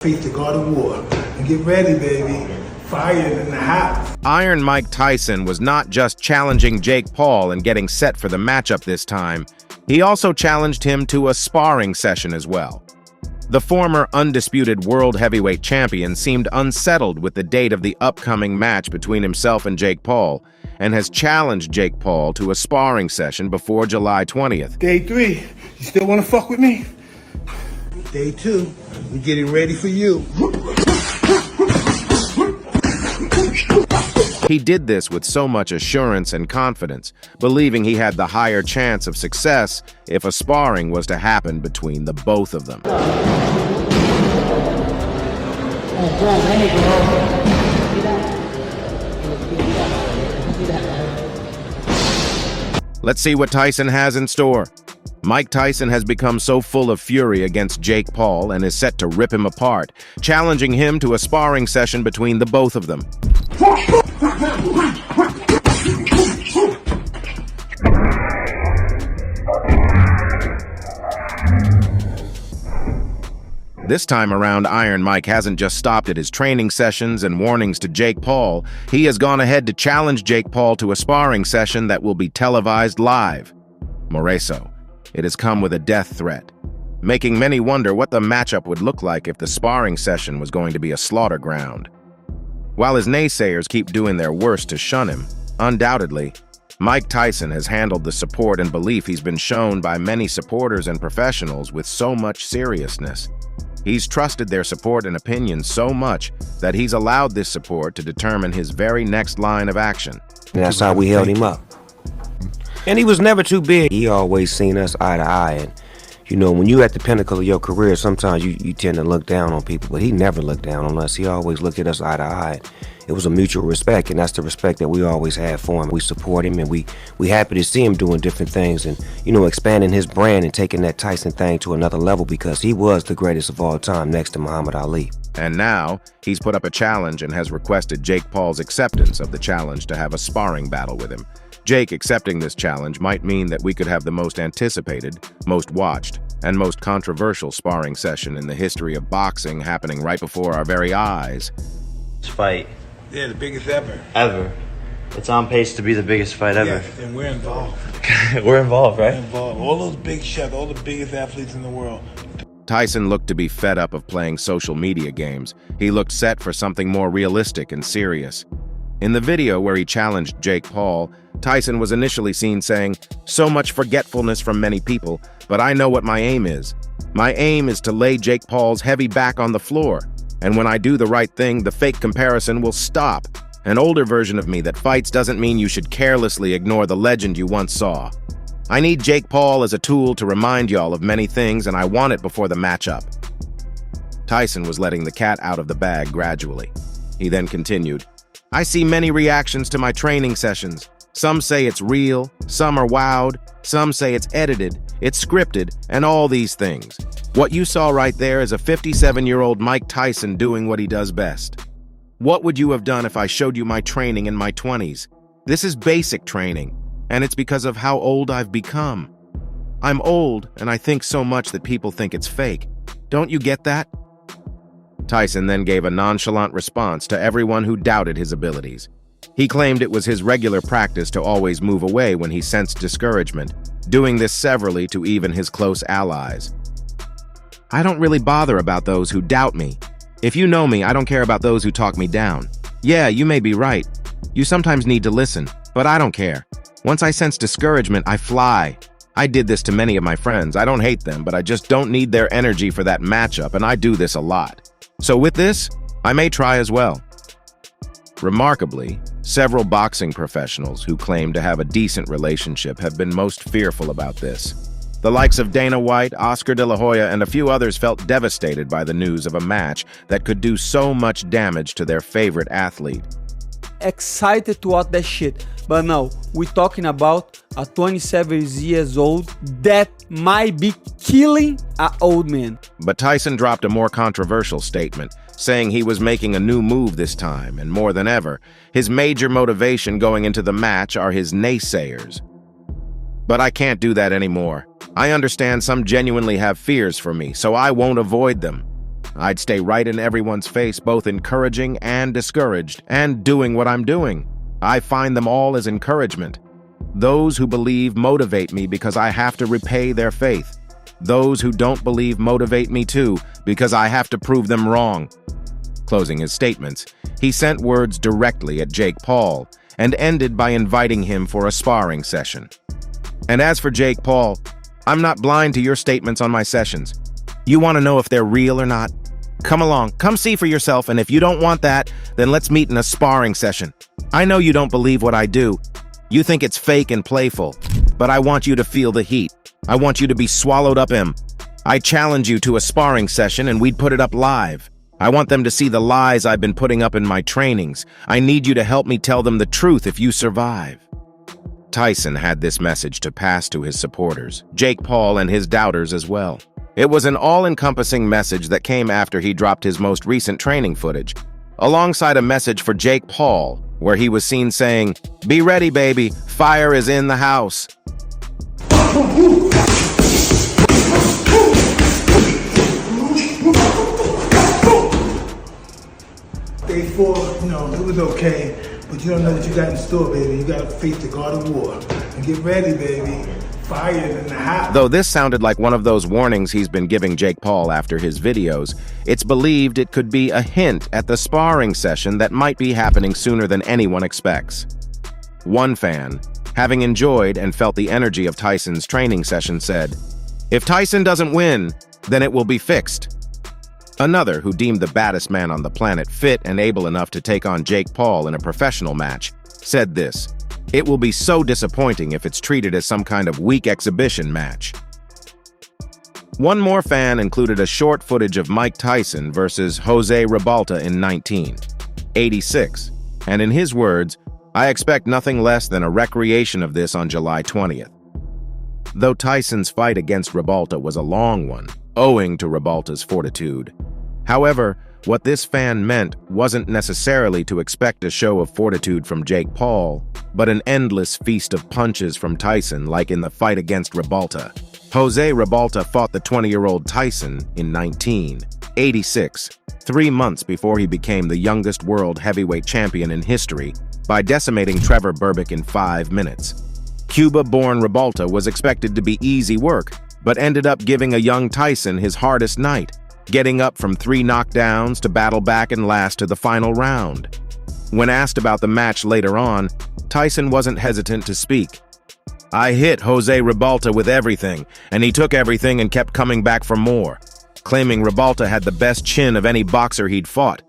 Face the God of War and get ready, baby. Fire in the house. Iron Mike Tyson was not just challenging Jake Paul and getting set for the matchup this time, he also challenged him to a sparring session as well. The former undisputed world heavyweight champion seemed unsettled with the date of the upcoming match between himself and Jake Paul, and has challenged Jake Paul to a sparring session before July 20th. Day 3, you still want to fuck with me? Day 2, we're getting ready for you. He did this with so much assurance and confidence, believing he had the higher chance of success if a sparring was to happen between the both of them. Let's see what Tyson has in store. Mike Tyson has become so full of fury against Jake Paul and is set to rip him apart, challenging him to a sparring session between the both of them. This time around, Iron Mike hasn't just stopped at his training sessions and warnings to Jake Paul. He has gone ahead to challenge Jake Paul to a sparring session that will be televised live. Moreso, it has come with a death threat, making many wonder what the matchup would look like if the sparring session was going to be a slaughter ground. While his naysayers keep doing their worst to shun him, undoubtedly, Mike Tyson has handled the support and belief he's been shown by many supporters and professionals with so much seriousness. He's trusted their support and opinions so much that he's allowed this support to determine his very next line of action. That's how we held him up. And he was never too big. He always seen us eye to eye. And, you know, when you're at the pinnacle of your career, sometimes you tend to look down on people. But he never looked down on us. He always looked at us eye to eye. It was a mutual respect, and that's the respect that we always had for him. We support him, and we happy to see him doing different things and, you know, expanding his brand and taking that Tyson thing to another level, because he was the greatest of all time next to Muhammad Ali. And now, he's put up a challenge and has requested Jake Paul's acceptance of the challenge to have a sparring battle with him. Jake accepting this challenge might mean that we could have the most anticipated, most watched, and most controversial sparring session in the history of boxing happening right before our very eyes. This fight. Yeah, the biggest ever. Ever. It's on pace to be the biggest fight ever. Yes, and we're involved. We're involved, right? We're involved. All those big shots, all the biggest athletes in the world. Tyson looked to be fed up of playing social media games. He looked set for something more realistic and serious. In the video where he challenged Jake Paul, Tyson was initially seen saying, "So much forgetfulness from many people, but I know what my aim is. My aim is to lay Jake Paul's heavy back on the floor. And when I do the right thing, the fake comparison will stop. An older version of me that fights doesn't mean you should carelessly ignore the legend you once saw. I need Jake Paul as a tool to remind y'all of many things, and I want it before the matchup." Tyson was letting the cat out of the bag gradually. He then continued, "I see many reactions to my training sessions. Some say it's real, some are wowed, some say it's edited, it's scripted, and all these things. What you saw right there is a 57-year-old Mike Tyson doing what he does best. What would you have done if I showed you my training in my 20s? This is basic training, and it's because of how old I've become. I'm old, and I think so much that people think it's fake. Don't you get that?" Tyson then gave a nonchalant response to everyone who doubted his abilities. He claimed it was his regular practice to always move away when he sensed discouragement, doing this severally to even his close allies. "I don't really bother about those who doubt me. If you know me, I don't care about those who talk me down. Yeah, you may be right. You sometimes need to listen, but I don't care. Once I sense discouragement, I fly. I did this to many of my friends. I don't hate them, but I just don't need their energy for that matchup, and I do this a lot. So with this, I may try as well." Remarkably, several boxing professionals who claim to have a decent relationship have been most fearful about this. The likes of Dana White, Oscar De La Hoya, and a few others felt devastated by the news of a match that could do so much damage to their favorite athlete. Excited to watch that shit, but now we're talking about a 27 years old that might be killing an old man. But Tyson dropped a more controversial statement, saying he was making a new move this time, and more than ever, his major motivation going into the match are his naysayers. "But I can't do that anymore. I understand some genuinely have fears for me, so I won't avoid them. I'd stay right in everyone's face, both encouraging and discouraged, and doing what I'm doing. I find them all as encouragement. Those who believe motivate me because I have to repay their faith. Those who don't believe motivate me too, because I have to prove them wrong. Closing his statements, he sent words directly at Jake Paul and ended by inviting him for a sparring session. And as for Jake Paul, I'm not blind to your statements on my sessions. You want to know if they're real or not? Come along, come see for yourself, and if you don't want that, then let's meet in a sparring session. I know you don't believe what I do. You think it's fake and playful, but I want you to feel the heat. I want you to be swallowed up in. I challenge you to a sparring session and we'd put it up live. I want them to see the lies I've been putting up in my trainings. I need you to help me tell them the truth if you survive. Tyson had this message to pass to his supporters, Jake Paul and his doubters as well. It was an all-encompassing message that came after he dropped his most recent training footage, alongside a message for Jake Paul, where he was seen saying, "Be ready, baby, fire is in the house." Day 4, it was okay, but you don't know what you got in store, baby. You got to face the God of War. And get ready, baby. Fire is in the house. Though this sounded like one of those warnings he's been giving Jake Paul after his videos, it's believed it could be a hint at the sparring session that might be happening sooner than anyone expects. One fan, having enjoyed and felt the energy of Tyson's training session, said, "If Tyson doesn't win, then it will be fixed." Another, who deemed the baddest man on the planet fit and able enough to take on Jake Paul in a professional match, said this, "It will be so disappointing if it's treated as some kind of weak exhibition match." One more fan included a short footage of Mike Tyson versus Jose Ribalta in 1986, and in his words, "I expect nothing less than a recreation of this on July 20th. Though Tyson's fight against Ribalta was a long one, owing to Ribalta's fortitude. However, what this fan meant wasn't necessarily to expect a show of fortitude from Jake Paul, but an endless feast of punches from Tyson like in the fight against Ribalta. Jose Ribalta fought the 20-year-old Tyson in 1986, 3 months before he became the youngest world heavyweight champion in history by decimating Trevor Berbick in 5 minutes. Cuba-born Ribalta was expected to be easy work, but ended up giving a young Tyson his hardest night, getting up from 3 knockdowns to battle back and last to the final round. When asked about the match later on, Tyson wasn't hesitant to speak. "I hit Jose Ribalta with everything, and he took everything and kept coming back for more," claiming Ribalta had the best chin of any boxer he'd fought.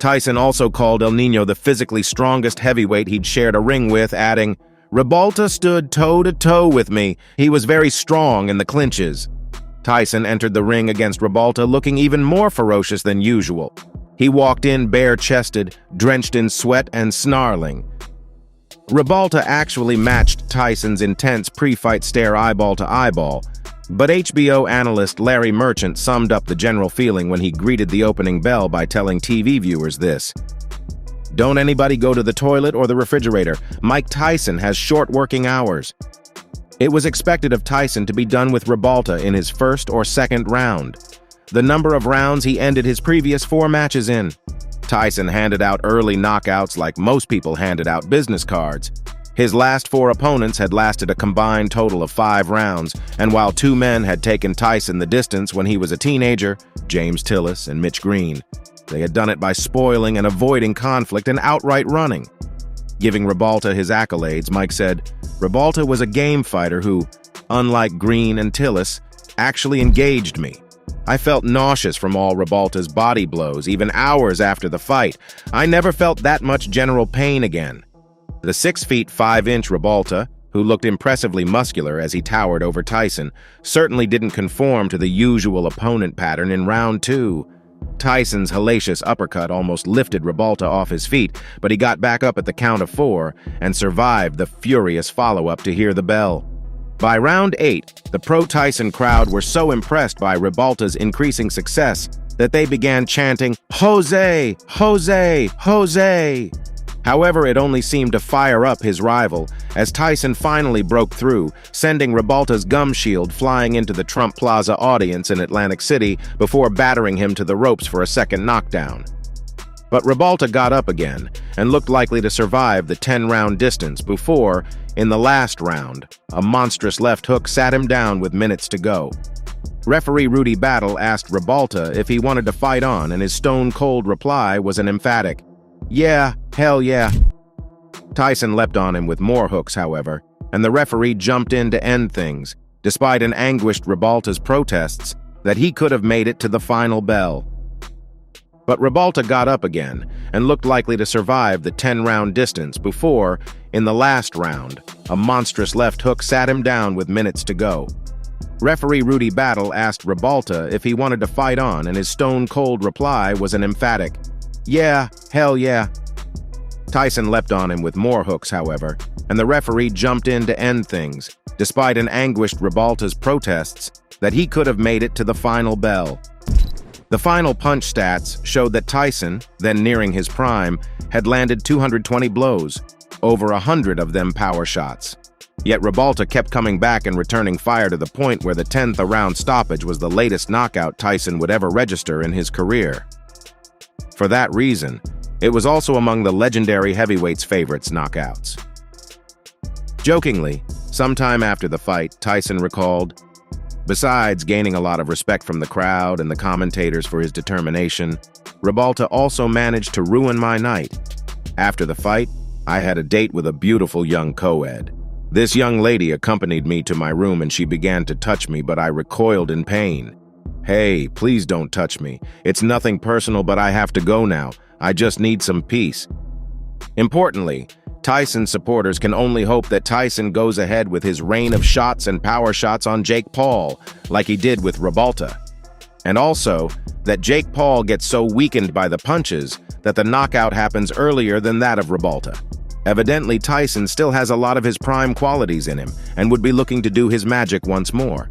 Tyson also called El Nino the physically strongest heavyweight he'd shared a ring with, adding, "Ribalta stood toe-to-toe with me. He was very strong in the clinches." Tyson entered the ring against Ribalta looking even more ferocious than usual. He walked in bare-chested, drenched in sweat and snarling. Ribalta actually matched Tyson's intense pre-fight stare eyeball to eyeball, but HBO analyst Larry Merchant summed up the general feeling when he greeted the opening bell by telling TV viewers this, "Don't anybody go to the toilet or the refrigerator. Mike Tyson has short working hours." It was expected of Tyson to be done with Ribalta in his first or second round, the number of rounds he ended his previous 4 matches in. Tyson handed out early knockouts like most people handed out business cards. His last 4 opponents had lasted a combined total of 5 rounds, and while 2 men had taken Tyson the distance when he was a teenager, James Tillis and Mitch Green, they had done it by spoiling and avoiding conflict and outright running. Giving Ribalta his accolades, Mike said, "Ribalta was a game fighter who, unlike Green and Tillis, actually engaged me. I felt nauseous from all Ribalta's body blows, even hours after the fight. I never felt that much general pain again." The 6 feet 5 inch Ribalta, who looked impressively muscular as he towered over Tyson, certainly didn't conform to the usual opponent pattern in round 2. Tyson's hellacious uppercut almost lifted Ribalta off his feet, but he got back up at the count of 4 and survived the furious follow-up to hear the bell. By round 8, the pro-Tyson crowd were so impressed by Ribalta's increasing success that they began chanting, "Jose! Jose! Jose!" However, it only seemed to fire up his rival as Tyson finally broke through, sending Rebalta's gum shield flying into the Trump Plaza audience in Atlantic City before battering him to the ropes for a second knockdown. But Rebalta got up again and looked likely to survive the 10-round distance before, in the last round, a monstrous left hook sat him down with minutes to go. Referee Rudy Battle asked Rebalta if he wanted to fight on, and his stone-cold reply was an emphatic, "Yeah, hell yeah." Tyson leapt on him with more hooks, however, and the referee jumped in to end things, despite an anguished Rebalta's protests that he could have made it to the final bell. But Rebalta got up again and looked likely to survive the 10-round distance before, in the last round, a monstrous left hook sat him down with minutes to go. Referee Rudy Battle asked Rebalta if he wanted to fight on, and his stone-cold reply was an emphatic, "Yeah, hell yeah." Tyson leapt on him with more hooks, however, and the referee jumped in to end things, despite an anguished Rebalta's protests that he could have made it to the final bell. The final punch stats showed that Tyson, then nearing his prime, had landed 220 blows, over 100 of them power shots. Yet Rebalta kept coming back and returning fire to the point where the 10th round stoppage was the latest knockout Tyson would ever register in his career. For that reason, it was also among the legendary heavyweights' favorites knockouts. Jokingly, sometime after the fight, Tyson recalled, "Besides gaining a lot of respect from the crowd and the commentators for his determination, Rebalta also managed to ruin my night. After the fight, I had a date with a beautiful young co-ed. This young lady accompanied me to my room and she began to touch me, but I recoiled in pain. Hey, please don't touch me. It's nothing personal, but I have to go now. I just need some peace." Importantly, Tyson supporters can only hope that Tyson goes ahead with his reign of shots and power shots on Jake Paul, like he did with Rebalta. And also, that Jake Paul gets so weakened by the punches that the knockout happens earlier than that of Rebalta. Evidently, Tyson still has a lot of his prime qualities in him and would be looking to do his magic once more.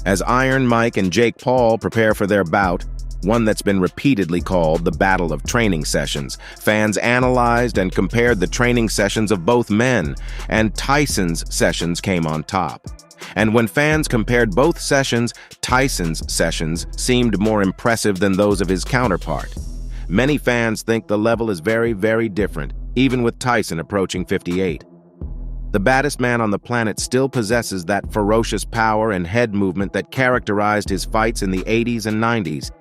As Iron Mike and Jake Paul prepare for their bout, one that's been repeatedly called the Battle of Training Sessions, fans analyzed and compared the training sessions of both men, and Tyson's sessions came on top. And when fans compared both sessions, Tyson's sessions seemed more impressive than those of his counterpart. Many fans think the level is very, very different, even with Tyson approaching 58. The baddest man on the planet still possesses that ferocious power and head movement that characterized his fights in the 80s and 90s.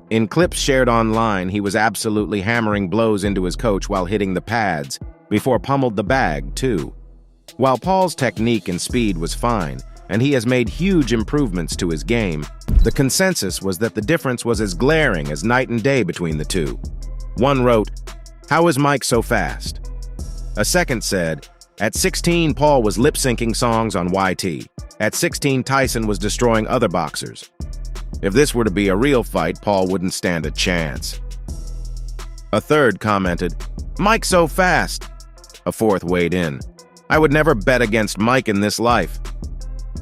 In clips shared online, he was absolutely hammering blows into his coach while hitting the pads, before pummeled the bag, too. While Paul's technique and speed was fine, and he has made huge improvements to his game, the consensus was that the difference was as glaring as night and day between the two. One wrote, "How is Mike so fast?" A second said, "At 16, Paul was lip-syncing songs on YT. At 16, Tyson was destroying other boxers. If this were to be a real fight, Paul wouldn't stand a chance." A third commented, "Mike so fast." A fourth weighed in, "I would never bet against Mike in this life."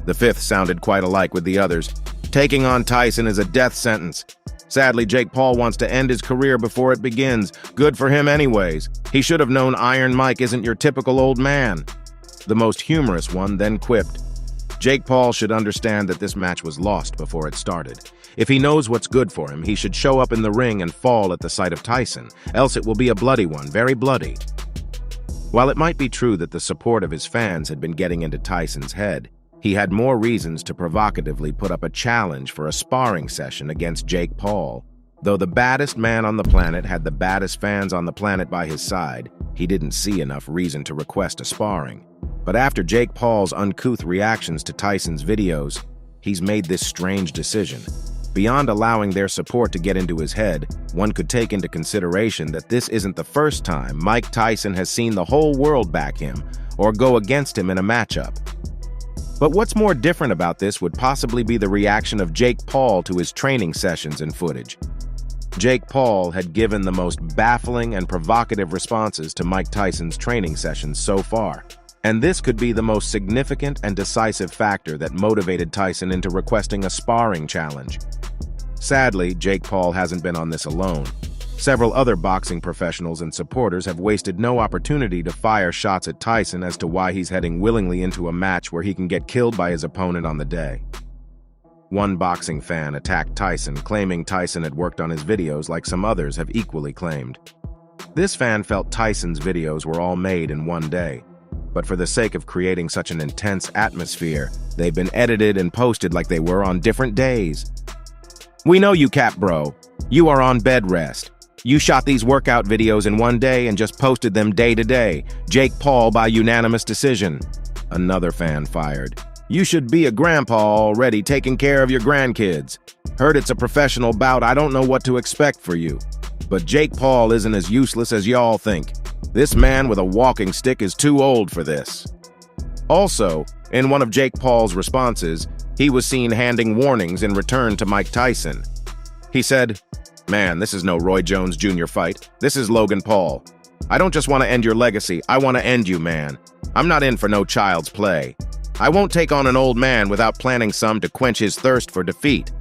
The fifth sounded quite alike with the others. "Taking on Tyson is a death sentence. Sadly, Jake Paul wants to end his career before it begins. Good for him anyways. He should have known Iron Mike isn't your typical old man." The most humorous one then quipped, "Jake Paul should understand that this match was lost before it started. If he knows what's good for him, he should show up in the ring and fall at the sight of Tyson, else it will be a bloody one, very bloody." While it might be true that the support of his fans had been getting into Tyson's head, he had more reasons to provocatively put up a challenge for a sparring session against Jake Paul. Though the baddest man on the planet had the baddest fans on the planet by his side, he didn't see enough reason to request a sparring. But after Jake Paul's uncouth reactions to Tyson's videos, he's made this strange decision. Beyond allowing their support to get into his head, one could take into consideration that this isn't the first time Mike Tyson has seen the whole world back him or go against him in a matchup. But what's more different about this would possibly be the reaction of Jake Paul to his training sessions and footage. Jake Paul had given the most baffling and provocative responses to Mike Tyson's training sessions so far. And this could be the most significant and decisive factor that motivated Tyson into requesting a sparring challenge. Sadly, Jake Paul hasn't been on this alone. Several other boxing professionals and supporters have wasted no opportunity to fire shots at Tyson as to why he's heading willingly into a match where he can get killed by his opponent on the day. One boxing fan attacked Tyson, claiming Tyson had worked on his videos like some others have equally claimed. This fan felt Tyson's videos were all made in one day, but for the sake of creating such an intense atmosphere, they've been edited and posted like they were on different days. We know you, Cap Bro. You are on bed rest. You shot these workout videos in one day and just posted them day to day. Jake Paul by unanimous decision. Another fan fired. You should be a grandpa already, taking care of your grandkids. Heard it's a professional bout, I don't know what to expect for you. But Jake Paul isn't as useless as y'all think. This man with a walking stick is too old for this. Also, in one of Jake Paul's responses, he was seen handing warnings in return to Mike Tyson. He said, "Man, this is no Roy Jones Jr. fight. This is Logan Paul. I don't just want to end your legacy, I want to end you, man. I'm not in for no child's play. I won't take on an old man without planning some to quench his thirst for defeat.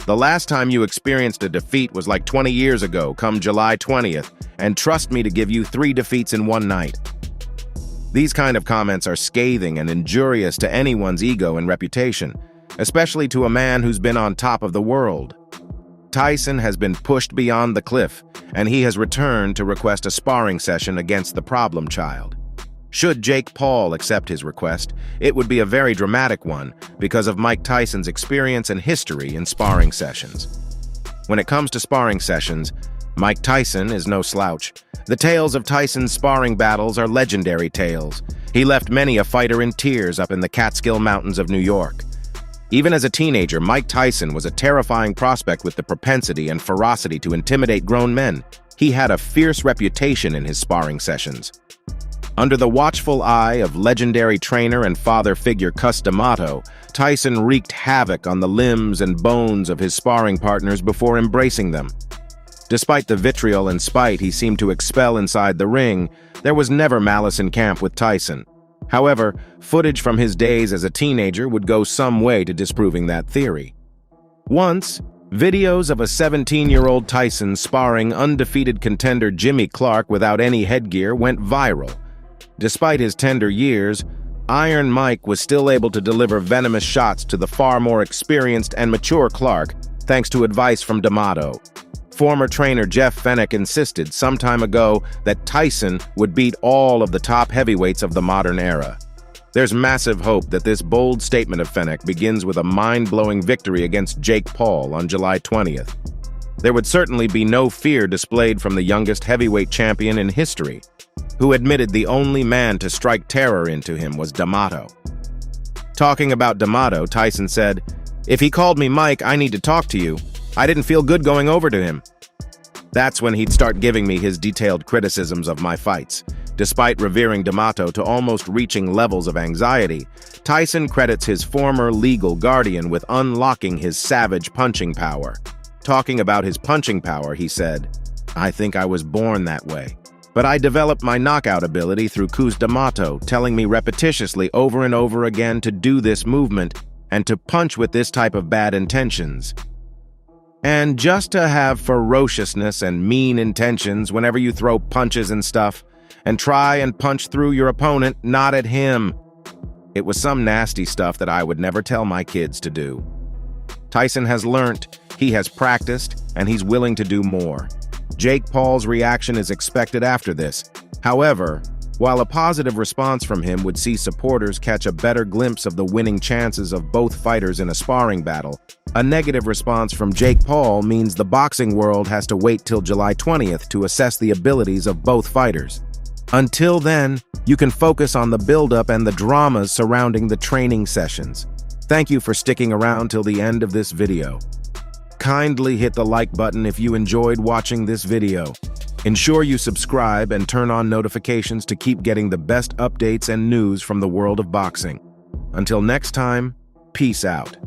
The last time you experienced a defeat was like 20 years ago, come July 20th, and trust me to give you 3 defeats in one night." These kind of comments are scathing and injurious to anyone's ego and reputation, especially to a man who's been on top of the world. Tyson has been pushed beyond the cliff, and he has returned to request a sparring session against the problem child. Should Jake Paul accept his request, it would be a very dramatic one because of Mike Tyson's experience and history in sparring sessions. When it comes to sparring sessions, Mike Tyson is no slouch. The tales of Tyson's sparring battles are legendary tales. He left many a fighter in tears up in the Catskill Mountains of New York. Even as a teenager, Mike Tyson was a terrifying prospect with the propensity and ferocity to intimidate grown men. He had a fierce reputation in his sparring sessions. Under the watchful eye of legendary trainer and father figure Cus D'Amato, Tyson wreaked havoc on the limbs and bones of his sparring partners before embracing them. Despite the vitriol and spite he seemed to expel inside the ring, there was never malice in camp with Tyson. However, footage from his days as a teenager would go some way to disproving that theory. Once, videos of a 17-year-old Tyson sparring undefeated contender Jimmy Clark without any headgear went viral. Despite his tender years, Iron Mike was still able to deliver venomous shots to the far more experienced and mature Clark, thanks to advice from D'Amato. Former trainer Jeff Fenech insisted some time ago that Tyson would beat all of the top heavyweights of the modern era. There's massive hope that this bold statement of Fenech begins with a mind-blowing victory against Jake Paul on July 20th. There would certainly be no fear displayed from the youngest heavyweight champion in history, who admitted the only man to strike terror into him was D'Amato. Talking about D'Amato, Tyson said, "If he called me Mike, I need to talk to you. I didn't feel good going over to him." That's when he'd start giving me his detailed criticisms of my fights. Despite revering D'Amato to almost reaching levels of anxiety, Tyson credits his former legal guardian with unlocking his savage punching power. Talking about his punching power, he said, "I think I was born that way. But I developed my knockout ability through Cus D'Amato, telling me repetitiously over and over again to do this movement and to punch with this type of bad intentions. And just to have ferociousness and mean intentions whenever you throw punches and stuff, and try and punch through your opponent, not at him. It was some nasty stuff that I would never tell my kids to do." Tyson has learnt, he has practiced, and he's willing to do more. Jake Paul's reaction is expected after this. However, while a positive response from him would see supporters catch a better glimpse of the winning chances of both fighters in a sparring battle, a negative response from Jake Paul means the boxing world has to wait till July 20th to assess the abilities of both fighters. Until then, you can focus on the build-up and the dramas surrounding the training sessions. Thank you for sticking around till the end of this video. Kindly hit the like button if you enjoyed watching this video. Ensure you subscribe and turn on notifications to keep getting the best updates and news from the world of boxing. Until next time, peace out.